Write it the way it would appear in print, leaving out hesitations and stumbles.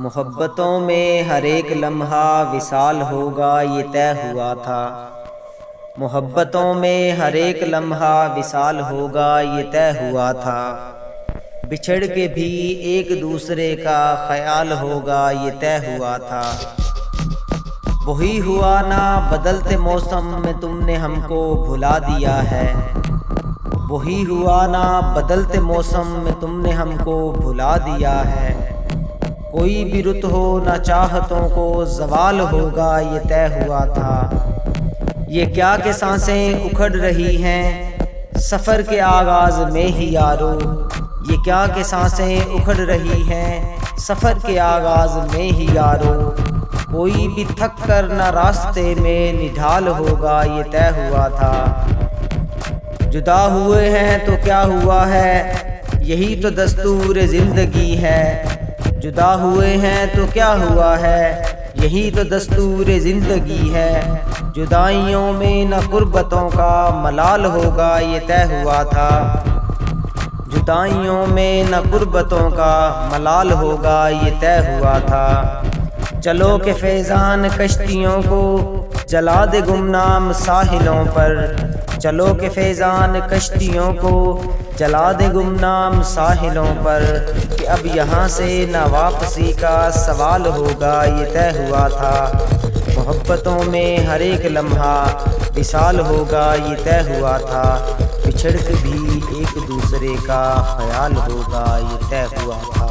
محبتوں میں ہر ایک لمحہ وصال ہوگا یہ طے ہوا تھا۔ محبتوں میں ہر ایک لمحہ وصال ہوگا یہ طے ہوا تھا۔ بچھڑ کے بھی ایک دوسرے کا خیال ہوگا یہ طے ہوا تھا۔ وہی ہوا نا بدلتے موسم میں تم نے ہم کو بھلا دیا ہے۔ وہی ہوا نا بدلتے موسم میں تم نے ہم کو بھلا دیا ہے۔ کوئی بھی رت ہو نہ چاہتوں کو زوال ہوگا یہ طے ہوا تھا۔ یہ کیا کہ سانسیں اکھڑ رہی ہیں سفر کے آغاز میں ہی یارو۔ یہ کیا کہ سانسیں اکھڑ رہی ہیں سفر کے آغاز میں ہی یارو۔ کوئی بھی تھک کر نہ راستے میں نڈھال ہوگا یہ طے ہوا تھا۔ جدا ہوئے ہیں تو کیا ہوا ہے یہی تو دستور زندگی ہے۔ جدا ہوئے ہیں تو کیا ہوا ہے یہی تو دستور زندگی ہے۔ جدائیوں میں نہ قربتوں کا ملال ہوگا یہ طے ہوا تھا۔ جدائیوں میں نہ قربتوں کا ملال ہوگا یہ طے ہوا تھا۔ چلو کہ فیضان کشتیوں کو جلا دے گمنام ساحلوں پر۔ چلو کہ فیضان کشتیوں کو جلا دے گمنام ساحلوں پر۔ کہ اب یہاں سے نہ واپسی کا سوال ہوگا یہ طے ہوا تھا۔ محبتوں میں ہر ایک لمحہ وصال ہوگا یہ طے ہوا تھا۔ بچھڑ کے بھی ایک دوسرے کا خیال ہوگا یہ طے ہوا تھا۔